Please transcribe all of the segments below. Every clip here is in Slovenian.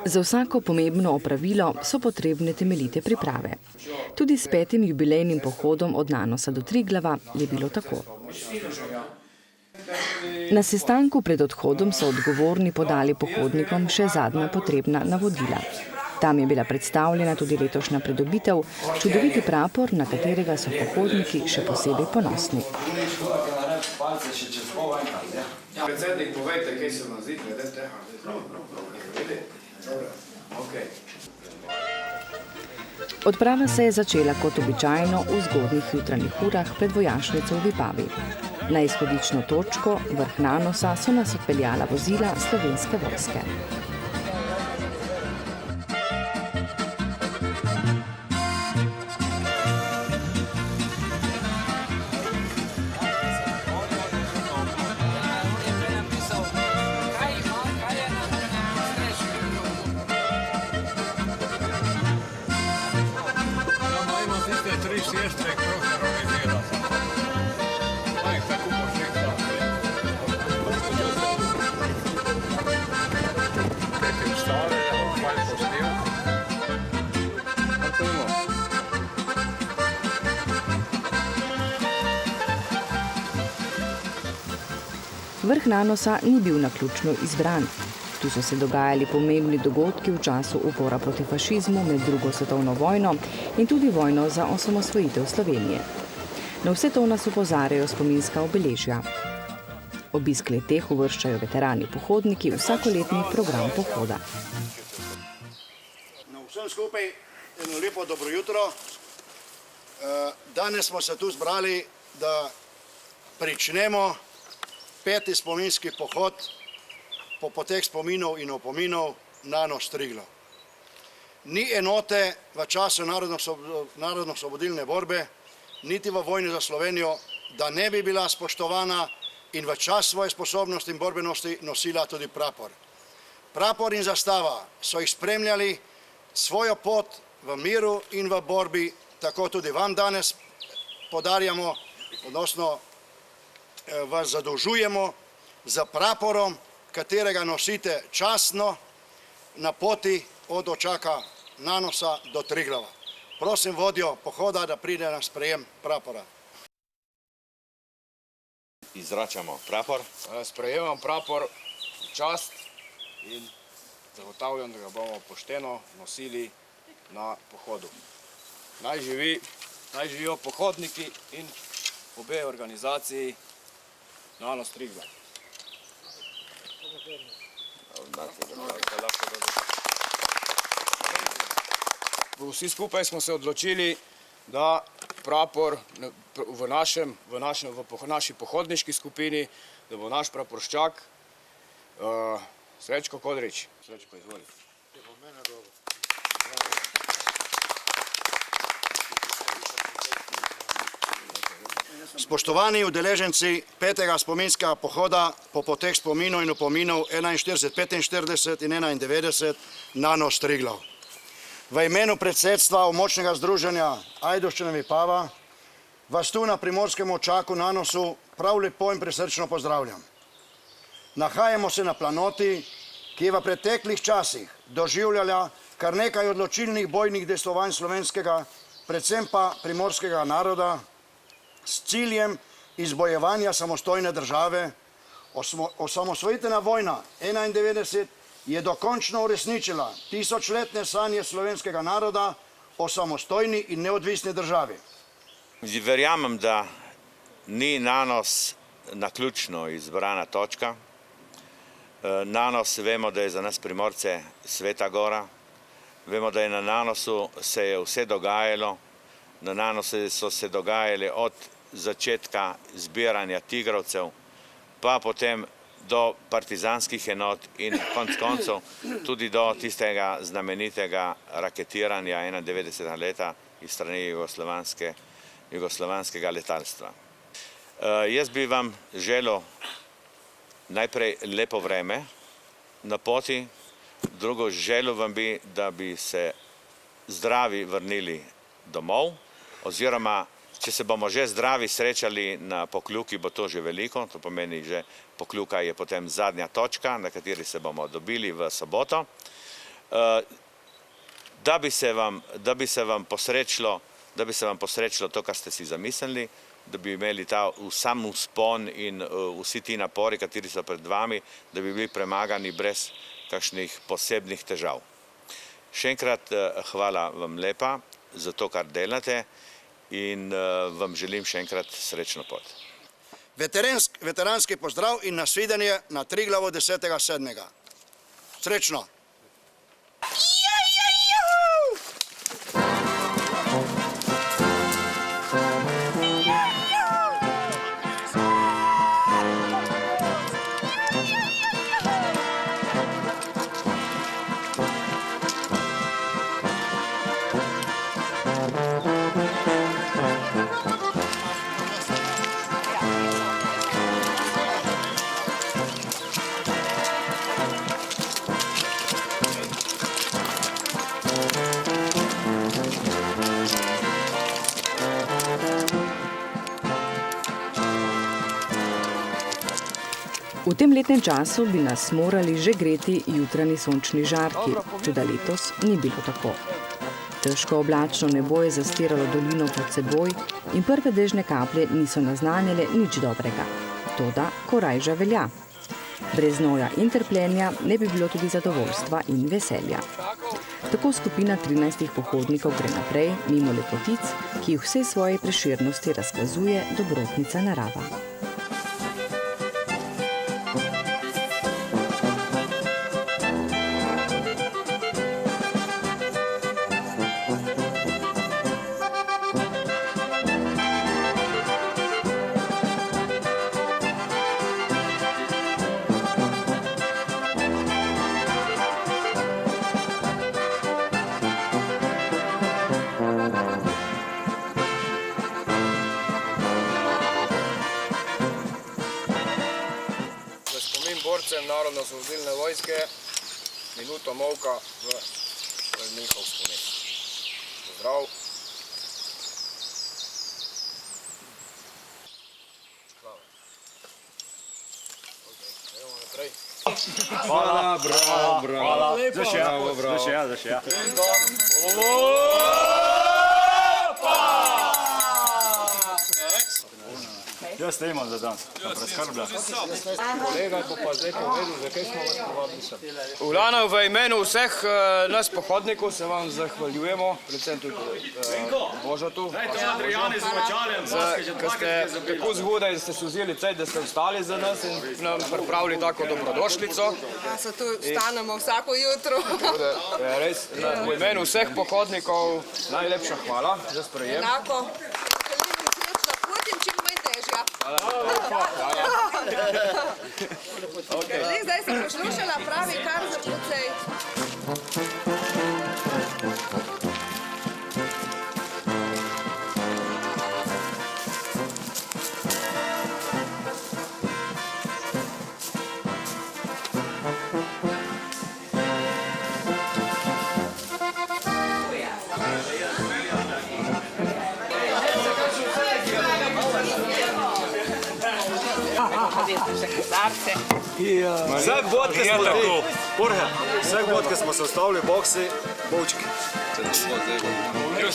Za vsako pomembno opravilo so potrebne temeljite priprave. Tudi s 5. jubilejnim pohodom od Nanosa do Triglava je bilo tako. Na sestanku pred odhodom so odgovorni podali pohodnikom še zadnja potrebna navodila. Tam je bila predstavljena tudi letošnja pridobitev, čudoviti prapor, na katerega so pohodniki še posebej ponosni. Predsednik, povejte, kaj se vam zdi glede tega. Odprava se je začela kot običajno v zgodnjih jutranjih urah pred vojašnico v Vipavi. Na izhodično točko, vrh Nanosa, so nas odpeljala vozila Slovenske vojske. Vrh Nanosa ni bil naključno izbran. Tu so se dogajali pomembni dogodki v času upora proti fašizmu med drugo svetovno vojno in tudi vojno za osamosvojitev Slovenije. Na vse to nas opozarjajo spominska obeležja. Obisk le-teh uvrščajo veterani pohodniki v vsakoletni program pohoda. Vsem skupaj eno lepo dobro jutro. Danes smo se tu zbrali, da pričnemo 5. spominski pohod po poteh spominov in opominov Nanos Triglav. Ni enote v času narodno-osvobodilne borbe, niti v vojni za Slovenijo, da ne bi bila spoštovana in v čas svoje sposobnosti in borbenosti nosila tudi prapor. Prapor in zastava so jih spremljali svojo pot v miru in v borbi, tako tudi vam danes podarjamo, odnosno vas zadolžujemo za praporom, katerega nosite častno na poti od očaka Nanosa do Triglava. Prosim vodjo pohoda, da pride na sprejem prapora. Izračamo prapor. Sprejemam prapor v čast in zagotavljam, da ga bomo pošteno nosili na pohodu. Naj živijo pohodniki in obe organizaciji Nanos Triglav. Vsi skupaj smo se odločili, da prapor v naši pohodniški skupini, da bo naš praporščak Srečko Kodrič. Srečko, izvoli. Spoštovani udeleženci 5. spominskega pohoda po poteh spominov in opominov 41, 45 in 91 Nanos Triglav. V imenu predsedstva območnega združenja Ajdovščina Vipava vas tu na primorskem očaku Nanosu prav lepo in prisrčno pozdravljam. Nahajamo se na planoti, ki je v preteklih časih doživljala kar nekaj odločilnih bojnih dejstvovanj slovenskega, predvsem pa primorskega naroda, s ciljem izbojevanja samostojne države. Osamosvojitvena vojna 91 je dokončno uresničila tisočletne sanje slovenskega naroda o samostojni in neodvisni državi. Verjamem, da ni Nanos naključno izbrana točka. Nanos, vemo, da je za nas Primorce sveta gora. Vemo, da je na Nanosu se je vse dogajalo. Na Nanosu so se dogajali od začetka zbiranja tigrovcev, pa potem do partizanskih enot in konec koncev tudi do tistega znamenitega raketiranja 91. leta iz strani jugoslovanskega letalstva. Jaz bi vam želel najprej lepo vreme na poti, drugo želel vam bi, da bi se zdravi vrnili domov, oziroma Če se bomo že zdravi srečali na Pokljuki, bo to že veliko, to pomeni, že Pokljuka je potem zadnja točka, na kateri se bomo dobili v soboto. Da bi se vam posrečilo to, kar ste si zamislili, da bi imeli ta sam vzpon in vsi ti napori, kateri so pred vami, da bi bili premagani brez kakšnih posebnih težav. Še enkrat hvala vam lepa za to, kar delate in vam želim še enkrat srečno pot. Veteranski pozdrav in nasvidenje na Triglavu 10.7. Srečno! V tem letnem času bi nas morali že greti jutranji sončni žarki, tudi letos ni bilo tako. Težko oblačno nebo je zastiralo dolino pod seboj in prve dežne kaplje niso naznanjale nič dobrega. Toda korajža velja. Brez znoja in trpljenja ne bi bilo tudi zadovoljstva in veselja. Tako skupina 13 pohodnikov gre naprej mimo lepotic, ki jih vse svoje preširnosti razkazuje dobrotnica narava. Borcem Narodno-osvobodilne vojske minuto molka v njihov spomin. Pozdrav. Gremo naprej. Hvala, bravo, bravo. Zašja. Jaz te imam za danes, preskrblja. Kolega bo pa zdaj povedal, zakaj smo vas povabili sem. V glavnem, v imenu vseh nas pohodnikov se vam zahvaljujemo, predvsem tudi Božatu, ker ste tako zgodaj, da ste se vzeli cajt, da ste ostali za nas in nam pripravili tako dobrodošlico. Se tu vstanemo vsako jutro. Res, v imenu vseh pohodnikov najlepša hvala za sprejem. Enako. Čim manj težja. Zdaj sem poslušala, pravi kar za precej. Vsak bod, ki smo se ustavili v boksi, bolčki. Jaz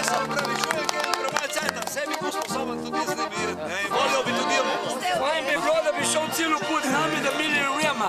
se opravičujem, ker je premaj cajta, vse bi bil sposoben tudi znemiriti. Voljo bi tudi imel. Fajn bi bilo, da bi šel celo put z nami, da mi ne ujema.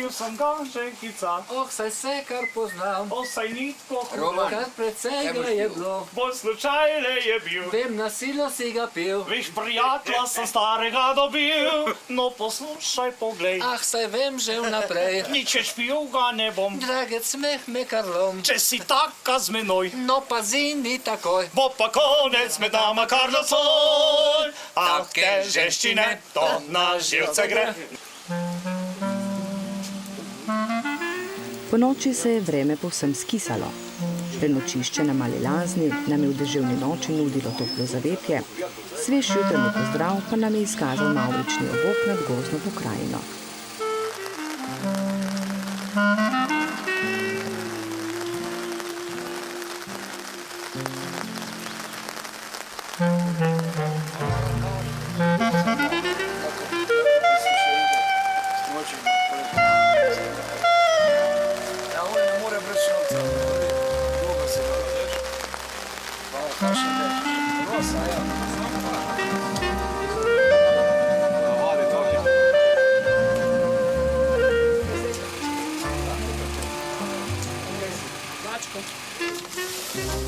Bil sem ganženkica, saj vse, kar poznam. saj ni tako Roman, kar precej ga je bilo. Bolj slučajne je bil. Vem, na silo si ga pil. Viš, prijatelja sem starega dobil, no poslušaj, poglej. Saj vem že vnaprej. Nič več pil ga ne bom, Dragec, smeh me kar lom. če si taka z menoj. No, pazi, ni takoj. Bo pa konec med nama kar nocoj. Težeščine, to na živce gre. Po noči se je vreme povsem skisalo. Prenočišče na Mali Lazni nam je v deževni noči nudilo toplo zavetje, svež jutranji pozdrav pa nam je izkazal mavrični obok nad gozdno pokrajino.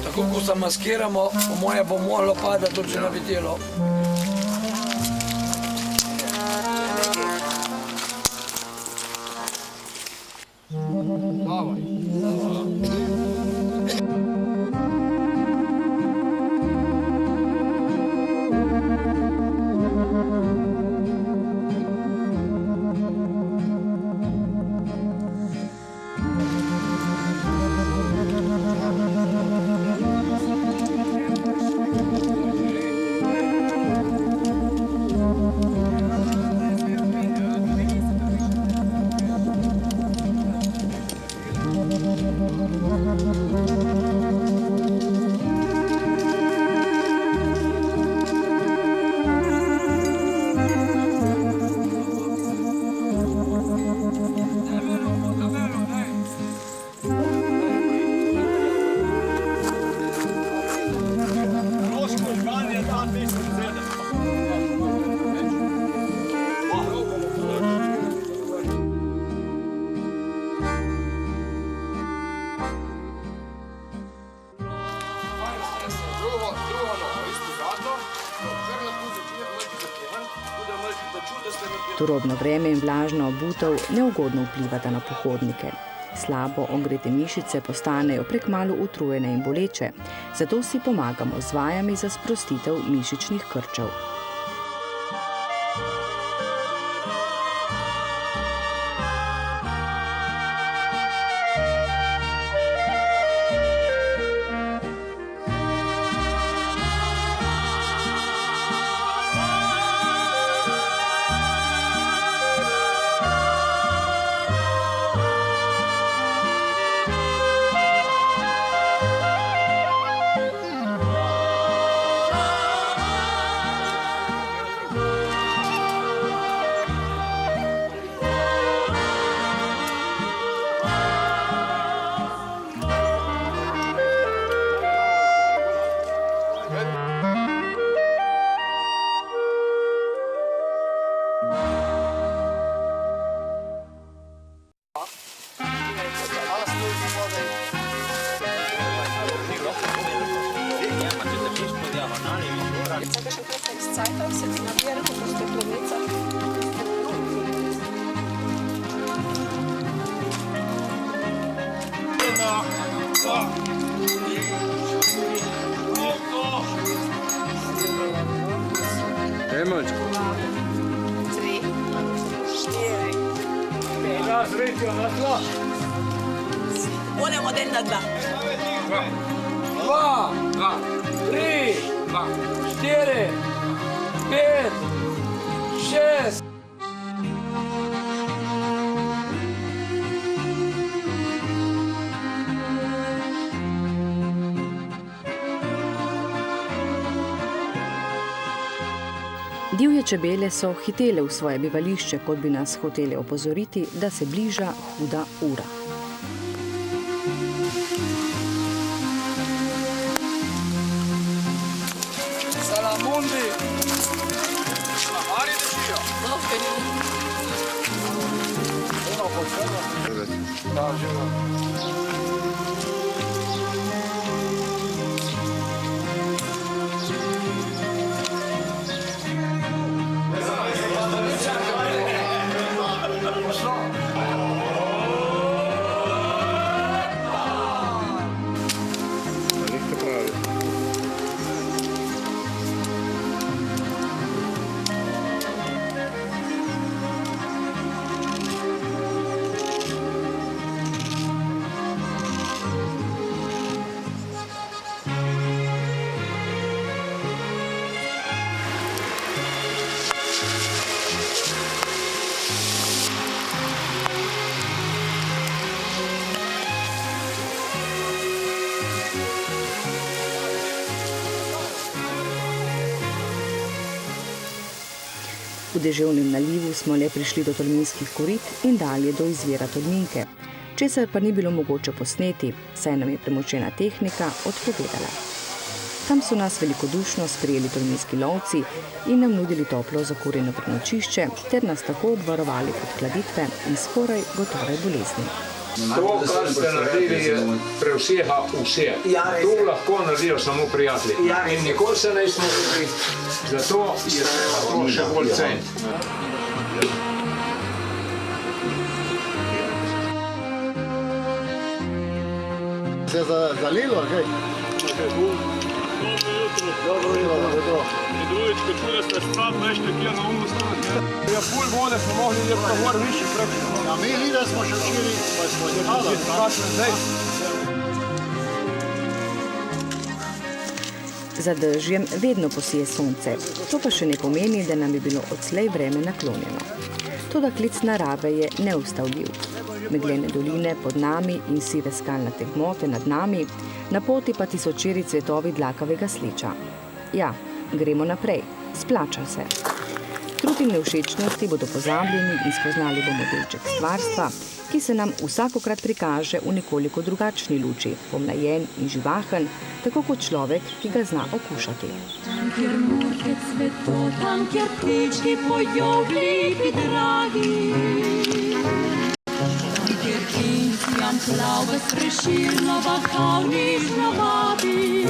Tako, ko zamaskiramo, po moje bo moralo padati tudi že na videlo. Turobno vreme in vlažna obutev neugodno vplivata na pohodnike. Slabo ogrete mišice postanejo prekmalu utrujene in boleče, zato si pomagamo z vajami za sprostitev mišičnih krčev. Budemo del na dva. 2, 3, 4, 5, 6. Divje čebele so hitele v svoje bivališče, kot bi nas hoteli opozoriti, da se bliža huda ura. Salamundi! No, V deževnem nalivu smo le prišli do Tolminskih korit in dalje do izvira Tolminke, česar pa ni bilo mogoče posneti, saj nam je premočena tehnika odpovedala. Tam so nas velikodušno sprejeli tolminski lovci in nam nudili toplo zakurjeno prenočišče ter nas tako obvarovali od hladitve in skoraj gotove bolezni. To, kar ste naredili, prevseha vse. To lahko naredijo samo prijatelji. In nikoli se ne smo rekli, zato je to še bolj ceniti. Se je zalilo, kaj? Dobro jutro. Drugič, ko čuje ste sprav, nešto kje na umu staviti. Ja, pol vode smo mogli je pa gor više preći. A mi lida smo še včeri, pa smo jehali. Kakšno zdaj? Za dežjem vedno posije sonce, to pa še ne pomeni, da nam je bilo odslej vreme naklonjeno. Toda klic narave je neustavljiv. Meglene doline pod nami in sive skalnate gmote nad nami, na poti pa tisočeri cvetovi dlakavega sliča. Ja, gremo naprej, splača se. Trud in nevšečnosti bodo pozabljeni in spoznali bomo delček stvarstva, ki se nam vsakokrat prikaže v nekoliko drugačni luči, pomlajen in živahen, tako kot človek, ki ga zna okušati. Tam, kjer murke cveto, tam, kjer ptički pojo vliki dragi, tam, kjer Indijan plave s Preširno bahal nižno vabi.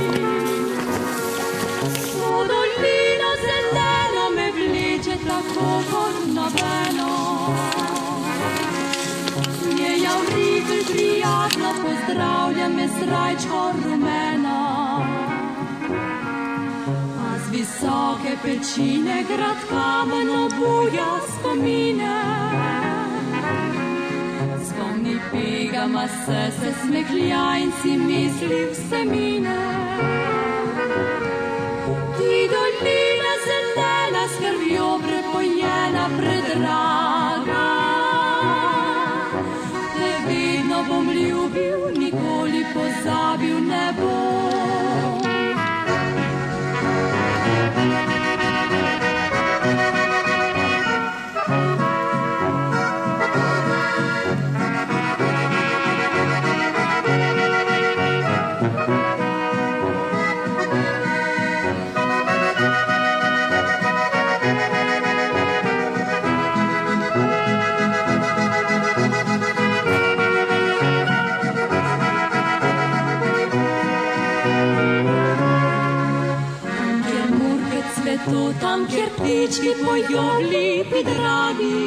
Dolina zelena me vleče tako kot nobeno. Smejav ribelj prijazno pozdravlja me srajčko rumena. A z visoke pečine grad kamen obuja spomine. Spomni pegama se smehlja in si misli vse mine. Ti dolina zelena s krvjo prepojena predraga. Te vedno bom ljubil, nikoli pozabil ne bom. Tam, kjer ptički pojo lipi dragi,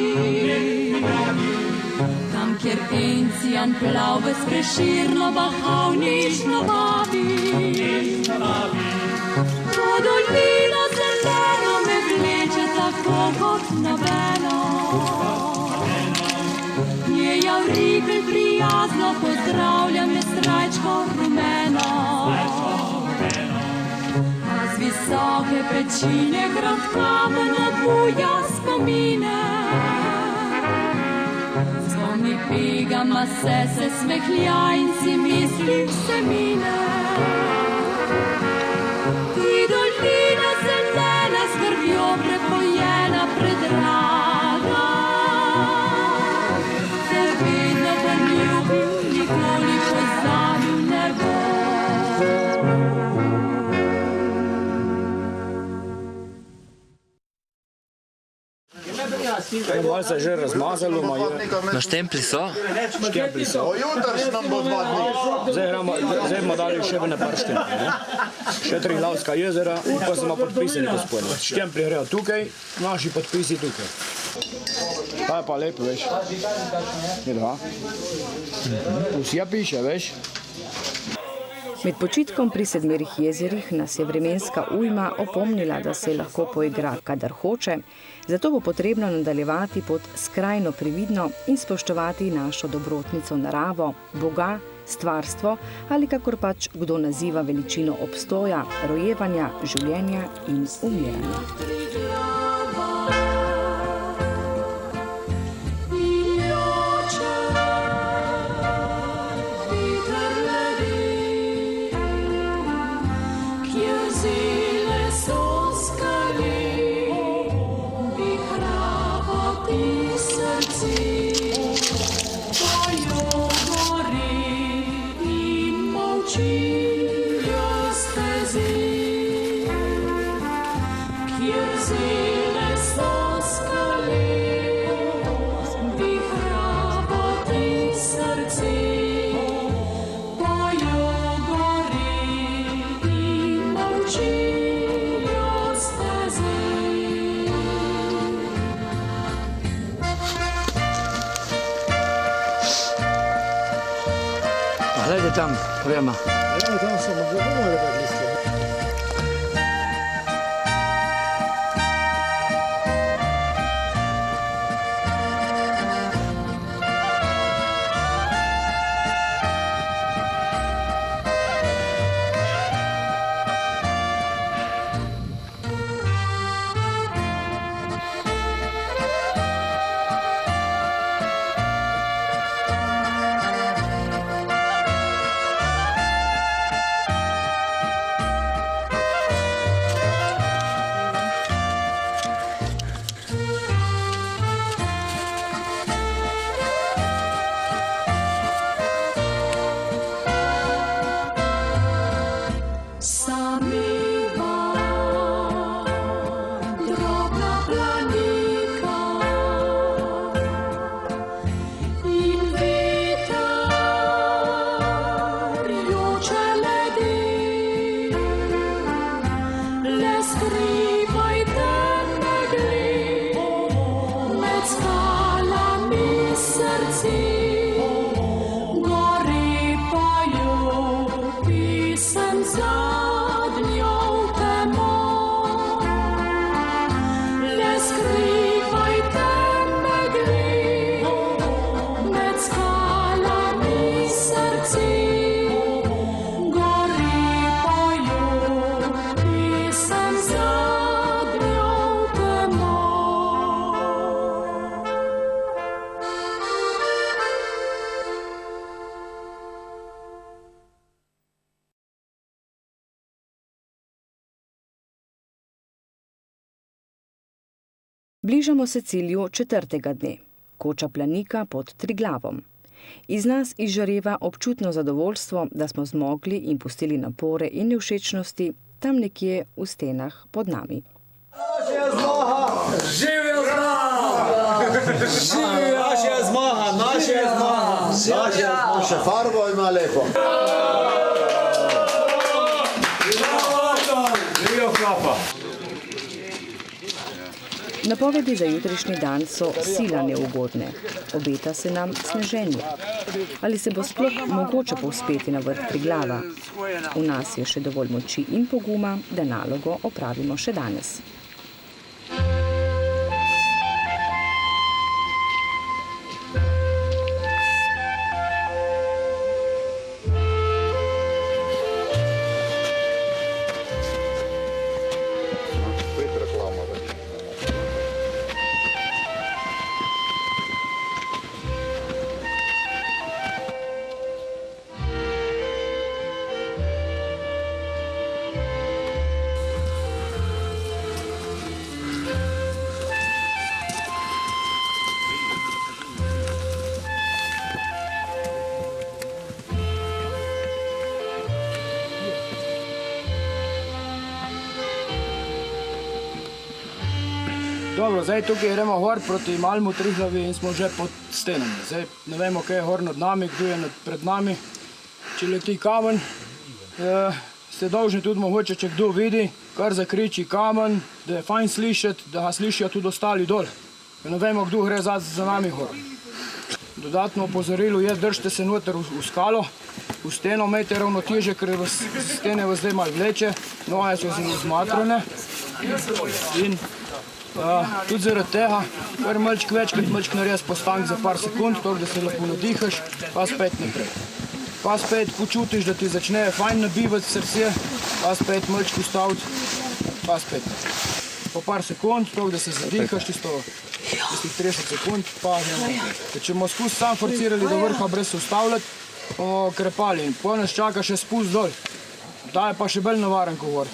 tam, kjer encijan plave s Preširno bahal nižno vabi. To dolina zelena me vleče tako kot nobeno. Njejav ribelj prijazno pozdravlja me srajčko rumeno. Visoke pečine grad kamen obuja spomine. Spomni pegama se smehlja in si misli vse mine. Ti dolina zelena s krvjo prepojena predraga. Te vedno bom ljubil, nikoli pozabil ne bom. Malo se je že razmazalo, No, štempli so. štempli so. Zdaj bomo dali še v nepar štempli. Še Triglavska jezera, pa smo podpisani, gospod. Štempli grejo tukaj, naši podpisi tukaj. Ta je pa lepo, veš. Vidva. Vsja piše, veš. Med počitkom pri Sedmerih jezerih nas je vremenska ujma opomnila, da se lahko poigra, kadar hoče, zato bo potrebno nadaljevati pot skrajno previdno in spoštovati našo dobrotnico naravo, Boga, stvarstvo ali kakor pač kdo naziva veličino obstoja, rojevanja, življenja in umiranja. Gledaj tam, prema. Tam so Bližamo se cilju 4. dne, koča Planika pod Triglavom. Iz nas izžareva občutno zadovoljstvo, da smo zmogli in pustili napore in nevšečnosti tam nekje v stenah pod nami. Naša zmaga! Živijo zmaga! Naša zmaga! Naša zmaga! Naša farbo ima lepo. Živijo klapa. Napovedi za jutrišnji dan so sila neugodne. Obeta se nam sneženje. Ali se bo sploh mogoče povzpeti na vrh Triglava? V nas je še dovolj moči in poguma, da nalogo opravimo še danes. Dobro, zdaj tukaj gremo gor proti Malmu Triglavi in smo že pod stenami. Zdaj ne vemo, kaj je gor nad nami, kdo je pred nami. Če leti kamen, ste dolžni tudi mogoče, če kdo vidi, kar zakriči kamen, da je fajn slišati, da ga slišijo tudi ostali dol. Ne vemo, kdo gre za nami gor. Dodatno opozorilo je, držite se noter v skalo, v steno imejte ravnotežje, ker stene vas zdaj malo vleče, noge so zelo zmatrane. In tudi zaradi tega, kar večkrat narediti postank za par sekund, tako da se lepo nadihaš, pa spet naprej. Pa spet počutiš, da ti začne fajn nabivati srce, pa spet malček ustaviti, pa spet naprej. Po par sekund, tako da se zadihaš, tistih 30 sekund, pa gremo naprej. Če bomo skozi sam forcirali do vrha brez se ustavljati, bomo krepali in potem nas čaka še spust dol. Ta je pa še bolj navaren, ko gor.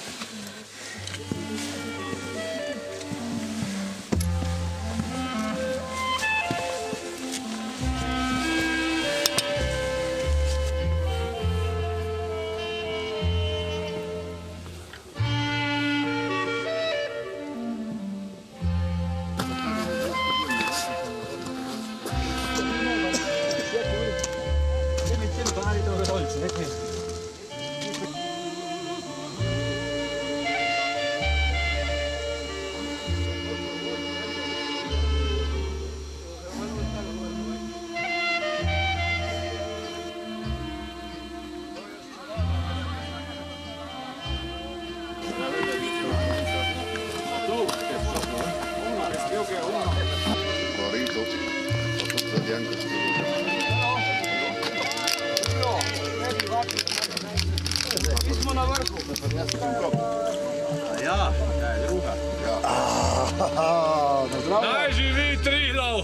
Mi smo na vrhu. Ja, je druga. Naj živi Triglav!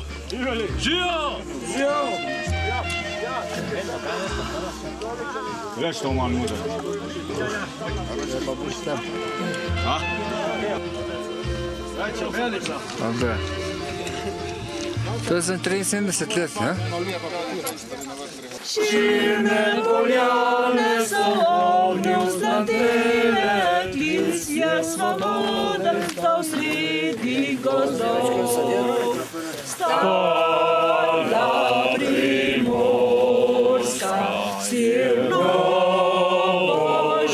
Živijo! Več to malo muda. Dobre. To je za 73 let, ne? Širne poljane so ognjem zlatele, klic je svoboden stal sredi gozdov. Stara primorska, silnovo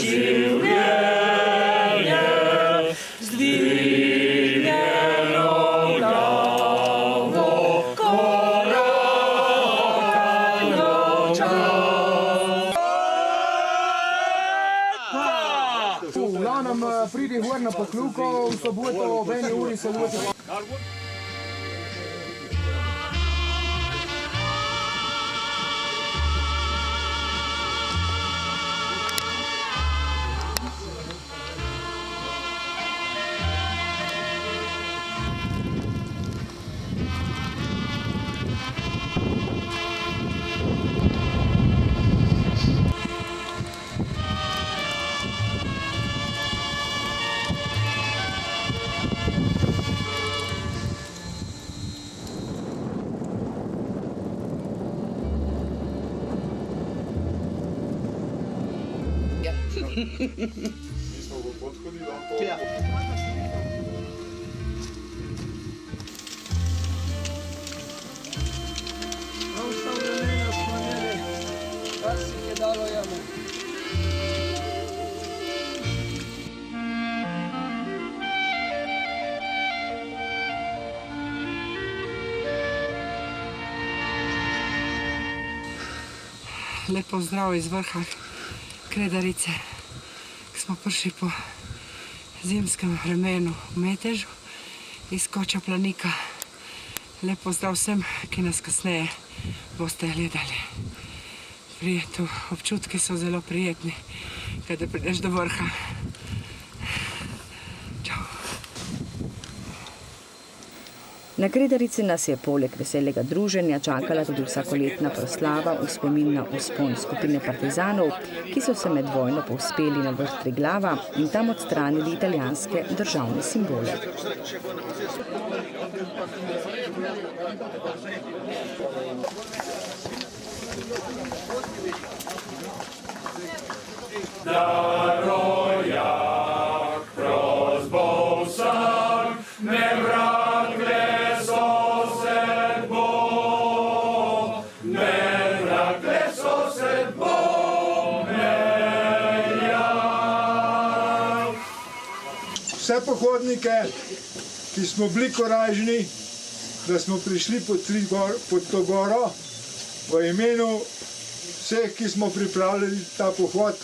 življenje, zdvignjeno glavo, korakajo čas. V glavnem pridi gor na Pokljuko, v soboto ob 1 uri se loti. Lep pozdrav iz vrha Kredarice, ki smo prišli po zimskem vremenu v Metežu iz Koča Planika. Lep pozdrav vsem, ki nas kasneje boste gledali. Občutki so zelo prijetni, kada prideš do vrha. Na Kredarici nas je poleg veselega druženja čakala tudi vsakoletna proslava v spomin na vzpon skupine partizanov, ki so se med vojno povzpeli na vrh Triglava in tam odstranili italijanske državne simbole. Darojak, prosbov sam, ne vrati. vse pohodnike, ki smo bili korajžni, da smo prišli pod to goro, v imenu vseh, ki smo pripravili ta pohod,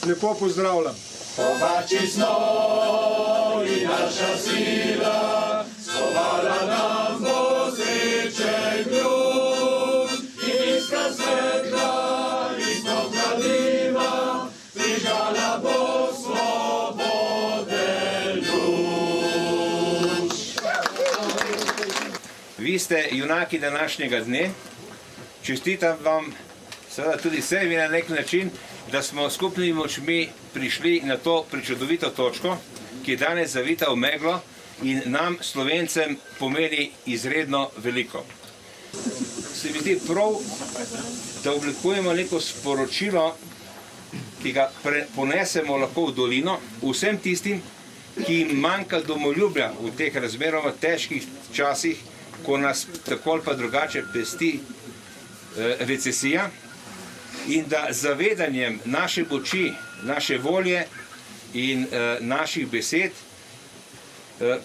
lepo pozdravljam. Povači smo i naša sila, skovala nam bo sreće ključ. Iskra svetla, iskra kladiva, prižala bo svobode luč. Vi ste junaki današnjega dne. Čestitam vam, seveda tudi sebi na nek način, da smo skupnimi močmi prišli na to prečudovito točko, ki je danes zavita v meglo in nam, Slovencem, pomeni izredno veliko. Se mi zdi prav, da oblikujemo neko sporočilo, ki ga ponesemo lahko v dolino vsem tistim, ki jim manjka domoljubja v teh razmeroma težkih časih, ko nas tako ali pa drugače pesti recesija, in da zavedanjem naše moči, naše volje in naših besed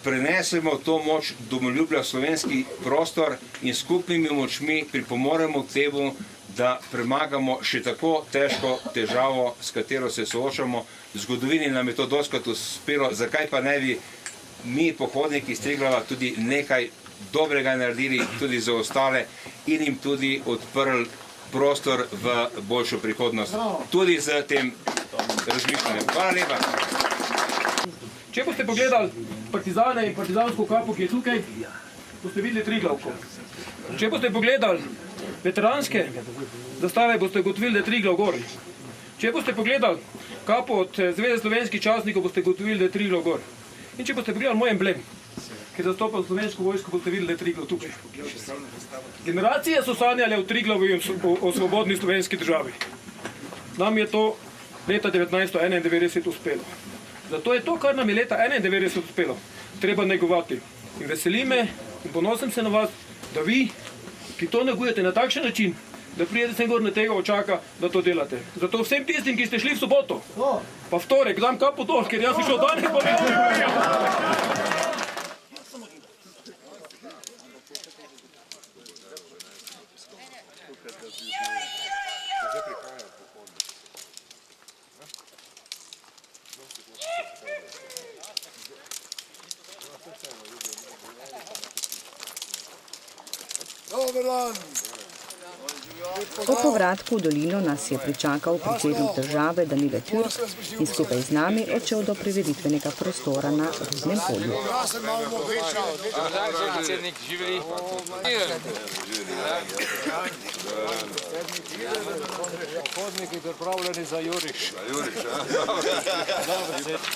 prenesemo to moč domoljubja v slovenski prostor in skupnimi močmi pripomoremo k temu, da premagamo še tako težko težavo, s katero se soočamo. V zgodovini nam je to dostikrat uspelo, zakaj pa ne bi mi, pohodniki iz Triglava, tudi nekaj dobrega naredili tudi za ostale in jim tudi odprli prostor v boljšo prihodnost. Tudi z tem razmišljanjem. Hvala lepa. Če boste pogledali partizane in partizansko kapo, ki je tukaj, boste videli Triglavko. Če boste pogledali veteranske zastave, boste ugotovili, da je Triglav gor. Če boste pogledali kapo od Zveze slovenskih častnikov, boste ugotovili, da je Triglav gor. In če boste pogledali moj emblem, ki zastopam slovensko vojsko, boste videli, da je Triglav tukaj. Generacije so sanjale o Triglavu in o svobodni slovenski državi. Nam je to leta 1991 uspelo. Zato je to, kar nam je leta 1991 uspelo, treba negovati. In veseli me in ponosim se na vas, da vi, ki to negujete na takšen način, da prijete sem gor na tega očaka, da to delate. Zato vsem tistim, ki ste šli v soboto, pa v torek, dam kapo dol, ker jaz sem šel danes povedal. Po povratku v dolino nas je pričakal predsednik države Danilo Türk in skupaj z nami odšel do prireditvenega prostora na Rudnem polju. Predsednik, živeli. Pohodniki pripravljeni za Juriš.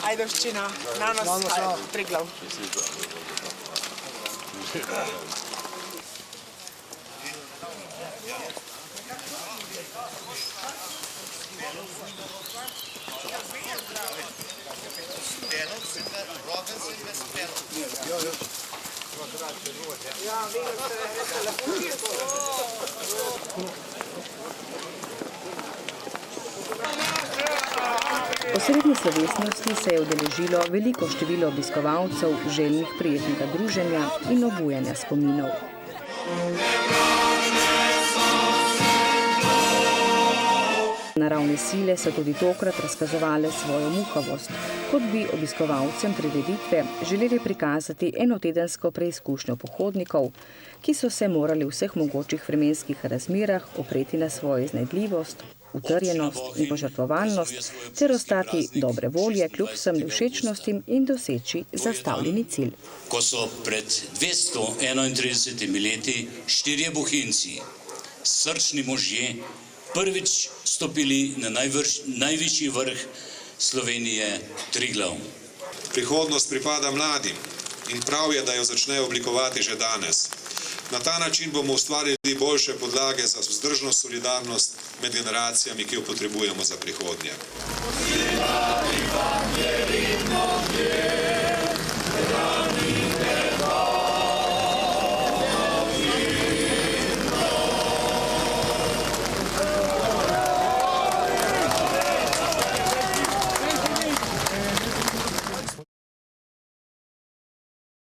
Ajdovščina, Nanos, Triglav. Osrednje slovesnosti se je udeležilo veliko število obiskovalcev, željnih prijetnega druženja in obujanja spominov. Naravne sile so tudi tokrat razkazovale svojo muhavost, kot bi obiskovalcem prireditve želeli prikazati enotedensko preizkušnjo pohodnikov, ki so se morali v vseh mogočih vremenskih razmerah opreti na svojo iznajdljivost, utrjenost in požrtvovalnost ter ostati dobre volje kljub vsem nevšečnostim in doseči zastavljeni cilj. Ko so pred 231 leti štirje bohinjci, srčni možje, prvič stopili na najvišji vrh Slovenije, Triglav. Prihodnost pripada mladim in prav je, da jo začnejo oblikovati že danes. Na ta način bomo ustvarili boljše podlage za vzdržno solidarnost med generacijami, ki jo potrebujemo za prihodnje.